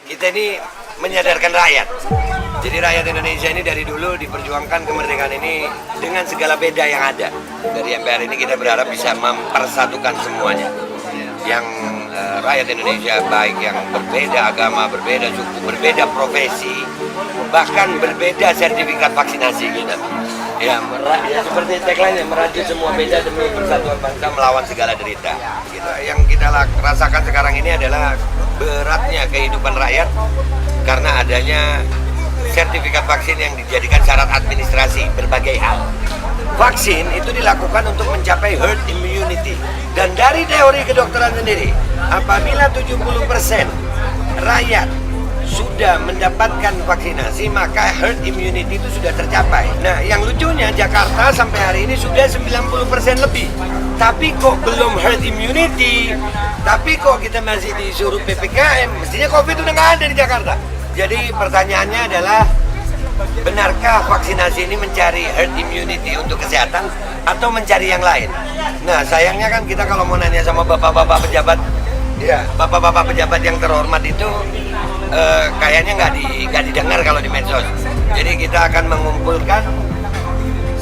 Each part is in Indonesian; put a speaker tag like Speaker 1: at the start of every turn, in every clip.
Speaker 1: Kita ini menyadarkan rakyat. Jadi rakyat Indonesia ini dari dulu diperjuangkan kemerdekaan ini dengan segala beda yang ada. Dari MPR ini kita berharap bisa mempersatukan semuanya. Yang rakyat Indonesia baik yang berbeda agama, berbeda suku, berbeda profesi, bahkan berbeda sertifikat vaksinasi gitu. Ya seperti tagline merajut semua beda demi persatuan bangsa melawan segala derita. Gitu. Yang kita rasakan sekarang ini adalah beratnya kehidupan rakyat karena adanya sertifikat vaksin yang dijadikan syarat administrasi berbagai hal. Vaksin itu dilakukan untuk mencapai herd immunity. Dan dari teori kedokteran sendiri, apabila 70% rakyat sudah mendapatkan vaksinasi, maka herd immunity itu sudah tercapai. Nah, yang lucunya Jakarta sampai hari ini sudah 90% lebih. Tapi kok belum herd immunity? Tapi kok kita masih disuruh PPKM? Mestinya COVID udah nggak ada di Jakarta. Jadi pertanyaannya adalah, benarkah vaksinasi ini mencari herd immunity untuk kesehatan atau mencari yang lain? Nah, sayangnya kan kita kalau mau nanya sama bapak-bapak pejabat, ya bapak-bapak pejabat yang terhormat itu kayaknya nggak didengar kalau di medsos. Jadi kita akan mengumpulkan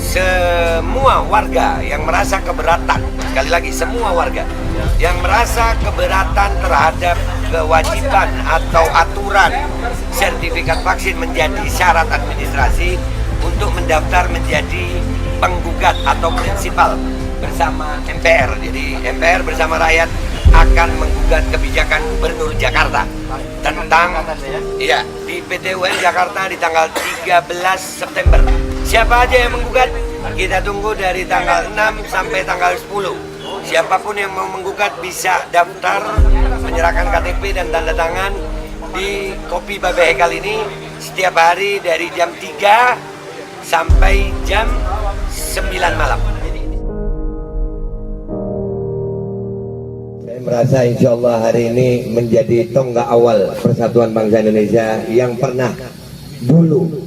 Speaker 1: semua warga yang merasa keberatan, sekali lagi semua warga yang merasa keberatan terhadap kewajiban atau aturan sertifikat vaksin menjadi syarat administrasi untuk mendaftar menjadi penggugat atau prinsipal bersama MPR. Jadi MPR bersama rakyat akan menggugat kebijakan Gubernur Jakarta tentang di PT UN Jakarta di tanggal 13 September. Siapa aja yang menggugat? Kita tunggu dari tanggal 6 sampai tanggal 10. Siapapun yang mau menggugat bisa daftar, menyerahkan KTP dan tanda tangan di Kopi Babe Hekal ini setiap hari dari jam 3 sampai jam 9 malam. Saya merasa insya Allah hari ini menjadi tonggak awal persatuan bangsa Indonesia yang pernah dulu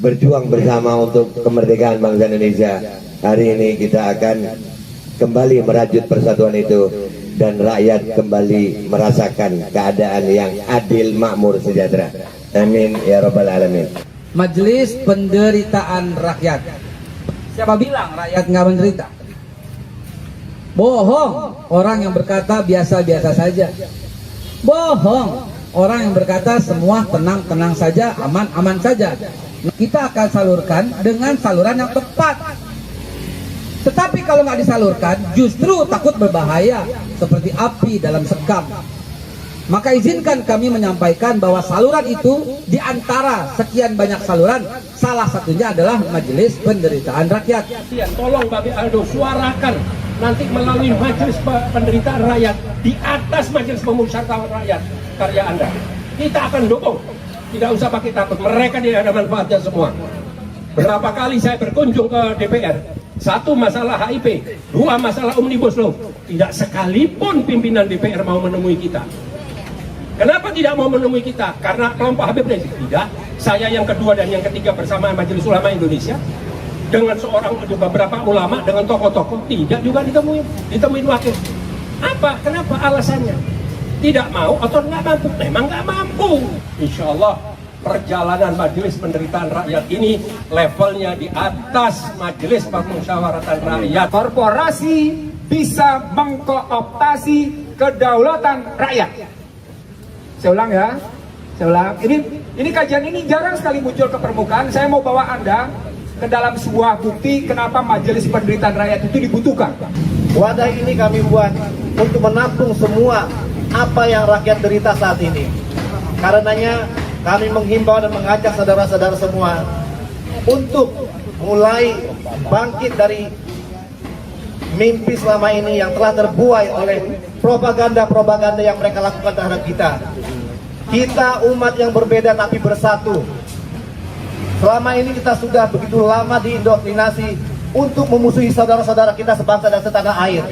Speaker 1: berjuang bersama untuk kemerdekaan bangsa Indonesia. Hari ini kita akan kembali merajut persatuan itu dan rakyat kembali merasakan keadaan yang adil, makmur, sejahtera. Amin ya rabbal alamin.
Speaker 2: Majelis Penderitaan Rakyat. Siapa bilang rakyat nggak menderita? Bohong orang yang berkata biasa-biasa saja. Bohong orang yang berkata semua tenang-tenang saja, aman-aman saja. Kita akan salurkan dengan saluran yang tepat. Tetapi kalau nggak disalurkan, justru takut berbahaya seperti api dalam sekam. Maka izinkan kami menyampaikan bahwa saluran itu di antara sekian banyak saluran, salah satunya adalah Majelis Penderitaan Rakyat.
Speaker 3: Tolong Babe Aldo suarakan nanti melalui Majelis Penderitaan Rakyat di atas Majelis Pemusyawaratan Rakyat karya Anda. Kita akan dukung, tidak usah pakai takut. Mereka tidak ada manfaatnya semua. Berapa kali saya berkunjung ke DPR? Satu masalah HIP, dua masalah Omnibus Law. Tidak sekalipun pimpinan DPR mau menemui kita. Kenapa tidak mau menemui kita? Karena kelompok Habib Rizik? Tidak. Saya yang kedua dan yang ketiga bersama Majelis Ulama Indonesia dengan beberapa ulama, dengan tokoh-tokoh tidak juga ditemuin wakil. Apa? Kenapa alasannya? Tidak mau atau nggak mampu? Memang nggak mampu. Insya Allah perjalanan Majelis Penderitaan Rakyat ini levelnya di atas Majelis Pemusyawaratan Rakyat.
Speaker 4: Korporasi bisa mengkooptasi kedaulatan rakyat. Saya ulang ya, saya ulang. Ini kajian ini jarang sekali muncul ke permukaan. Saya mau bawa Anda ke dalam sebuah bukti kenapa Majelis Penderitaan Rakyat itu dibutuhkan.
Speaker 5: Wadah ini kami buat untuk menampung semua apa yang rakyat derita saat ini. Karenanya kami menghimbau dan mengajak saudara-saudara semua untuk mulai bangkit dari mimpi selama ini yang telah terbuai oleh propaganda-propaganda yang mereka lakukan terhadap kita. Kita umat yang berbeda tapi bersatu. Selama ini kita sudah begitu lama diindoktrinasi untuk memusuhi saudara-saudara kita sebangsa dan setanah air.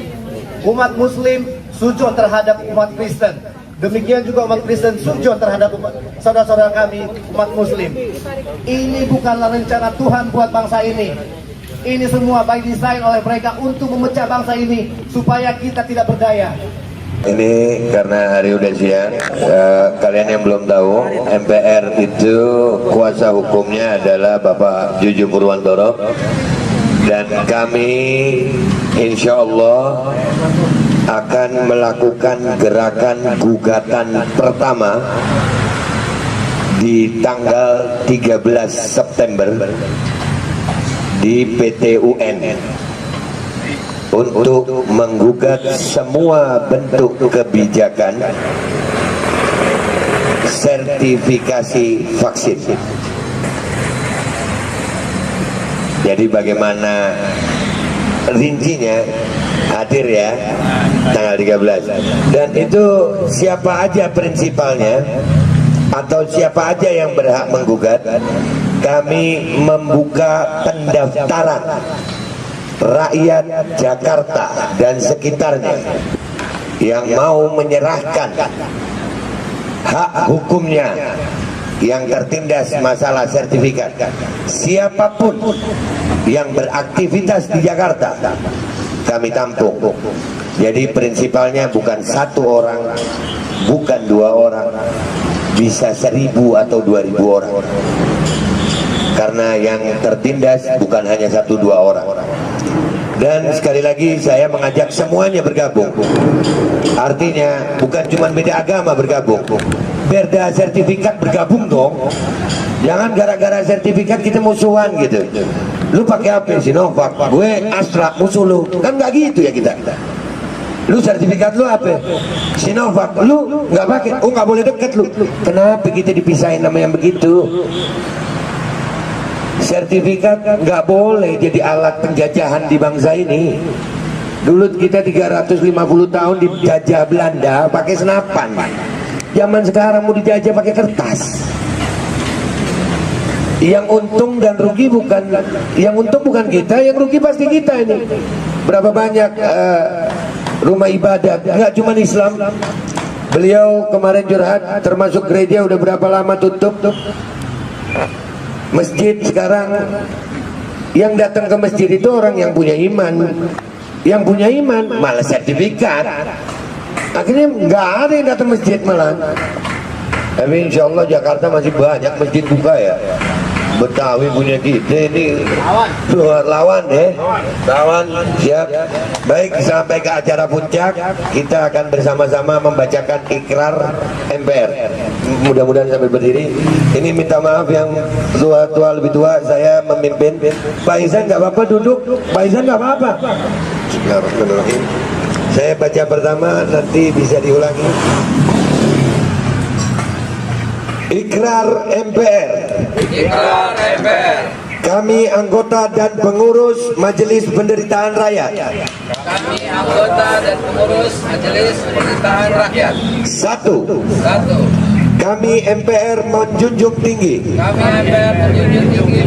Speaker 5: Umat Muslim sujon terhadap umat Kristen. Demikian juga umat Kristen sujon terhadap saudara-saudara kami umat Muslim. Ini bukanlah rencana Tuhan buat bangsa ini. Ini semua by design oleh mereka untuk memecah bangsa ini supaya kita tidak berdaya.
Speaker 1: Ini karena hari udah siang, kalian yang belum tahu, MPR itu kuasa hukumnya adalah Bapak Juju Purwantoro, dan kami insya Allah akan melakukan gerakan gugatan pertama di tanggal 13 September di PT UN untuk menggugat semua bentuk kebijakan sertifikasi vaksin. Jadi bagaimana rincinya, hadir ya tanggal 13, dan itu siapa aja prinsipalnya atau siapa aja yang berhak menggugat. Kami membuka pendaftaran rakyat Jakarta dan sekitarnya yang mau menyerahkan hak hukumnya yang tertindas masalah sertifikat. Siapapun yang beraktivitas di Jakarta kami tampung. Jadi prinsipalnya bukan satu orang, bukan dua orang, bisa 1.000 atau 2.000 orang. Karena yang tertindas bukan hanya 1-2 orang. Dan sekali lagi saya mengajak semuanya bergabung. Artinya bukan cuma beda agama bergabung, beda sertifikat bergabung dong. Jangan gara-gara sertifikat kita musuhan gitu. Lu pakai apa? Sinovac, gue Astra, musuh lu. Kan nggak gitu ya kita. Lu sertifikat lu apa? Sinovac, lu nggak pakai. Oh nggak boleh deket lu. Kenapa kita dipisahin nama yang begitu? Sertifikat nggak boleh jadi alat penjajahan di bangsa ini. Dulu kita 350 tahun dijajah Belanda pakai senapan. Zaman sekarang mau dijajah pakai kertas. Yang untung dan rugi bukan, yang untung bukan kita, yang rugi pasti kita ini. Berapa banyak rumah ibadah, nggak cuma Islam. Beliau kemarin curhat, termasuk gereja udah berapa lama tutup tuh. Masjid sekarang yang datang ke masjid itu orang yang punya iman. Yang punya iman malah sertifikat. Akhirnya nggak ada yang datang masjid malah. Tapi insya Allah Jakarta masih banyak masjid buka ya. Betawi punya kita ini lawan deh, lawan siap. Baik, sampai ke acara puncak kita akan bersama-sama membacakan ikrar MPR. Mudah-mudahan sambil berdiri. Ini minta maaf yang tua-tua lebih tua, saya memimpin. Pak Ihsan nggak apa-apa duduk, Pak Ihsan nggak apa-apa. Saya baca pertama, nanti bisa diulangi. Ikrar MPR.
Speaker 2: Ikrar MPR.
Speaker 1: Kami anggota dan pengurus Majelis Penderitaan Rakyat.
Speaker 2: Kami anggota dan pengurus Majelis Penderitaan Rakyat.
Speaker 1: Satu.
Speaker 2: Satu.
Speaker 1: Kami MPR menjunjung tinggi
Speaker 2: Kami MPR menjunjung tinggi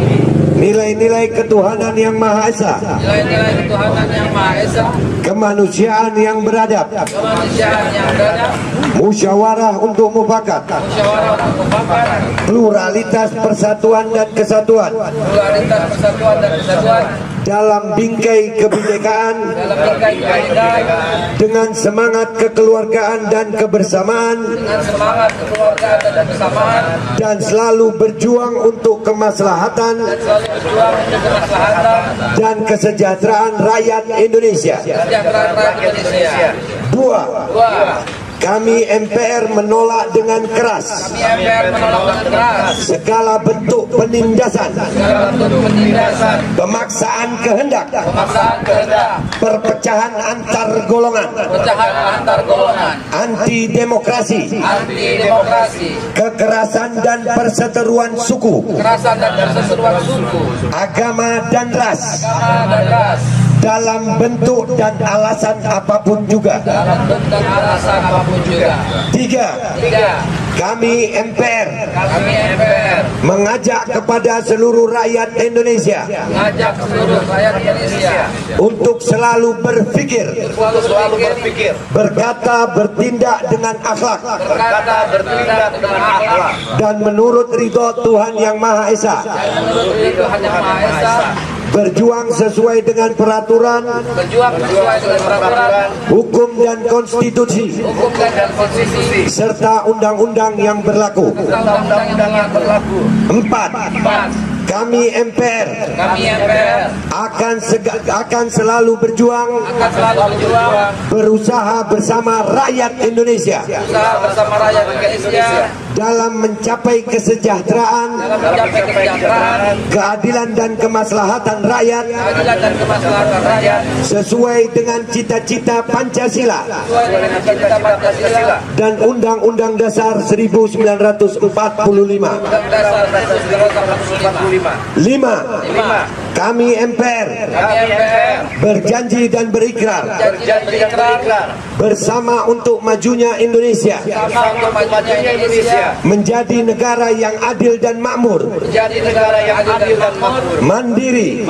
Speaker 1: nilai-nilai ketuhanan yang Maha Esa,
Speaker 2: nilai-nilai ketuhanan yang Maha Esa,
Speaker 1: kemanusiaan yang beradab,
Speaker 2: kemanusiaan yang beradab,
Speaker 1: musyawarah untuk mufakat,
Speaker 2: musyawarah untuk mufakat,
Speaker 1: pluralitas persatuan dan kesatuan,
Speaker 2: pluralitas persatuan dan kesatuan,
Speaker 1: dalam bingkai kebinekaan,
Speaker 2: dalam bingkai kebinekaan,
Speaker 1: dengan semangat kekeluargaan dan kebersamaan,
Speaker 2: dengan semangat kekeluargaan dan kebersamaan,
Speaker 1: dan selalu berjuang untuk kemaslahatan
Speaker 2: dan selalu berjuang untuk kemaslahatan
Speaker 1: dan kesejahteraan rakyat Indonesia.
Speaker 2: kesejahteraan rakyat Indonesia.
Speaker 1: Dua,
Speaker 2: Dua.
Speaker 1: kami MPR menolak dengan keras
Speaker 2: Kami MPR menolak dengan keras
Speaker 1: segala bentuk penindasan,
Speaker 2: segala bentuk penindasan,
Speaker 1: pemaksaan kehendak,
Speaker 2: pemaksaan kehendak,
Speaker 1: perpecahan antar golongan,
Speaker 2: pecahan antar golongan,
Speaker 1: anti demokrasi,
Speaker 2: anti demokrasi,
Speaker 1: kekerasan dan perseteruan suku,
Speaker 2: kekerasan dan perseteruan suku,
Speaker 1: agama dan ras,
Speaker 2: agama dan ras,
Speaker 1: dalam bentuk dan alasan apapun juga.
Speaker 2: dalam bentuk dan alasan apapun juga.
Speaker 1: Tiga,
Speaker 2: Tiga.
Speaker 1: kami MPR
Speaker 2: Kami MPR
Speaker 1: mengajak kepada seluruh rakyat Indonesia
Speaker 2: mengajak seluruh rakyat Indonesia
Speaker 1: untuk selalu berpikir,
Speaker 2: selalu berpikir,
Speaker 1: berkata, bertindak dengan akhlak,
Speaker 2: berkata, bertindak dengan akhlak,
Speaker 1: dan menurut ridho Tuhan Yang Maha Esa,
Speaker 2: dan menurut Tuhan Yang Maha Esa,
Speaker 6: berjuang sesuai dengan peraturan, hukum dan konstitusi, serta undang-undang yang berlaku. 4. Kami MPR akan selalu berjuang, berusaha bersama rakyat Indonesia dalam mencapai kesejahteraan, keadilan dan kemaslahatan rakyat sesuai dengan cita-cita Pancasila dan Undang-Undang Dasar 1945. 5. Kami MPR berjanji dan berikrar bersama untuk majunya Indonesia menjadi negara yang adil dan makmur, mandiri,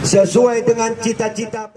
Speaker 6: sesuai dengan cita-cita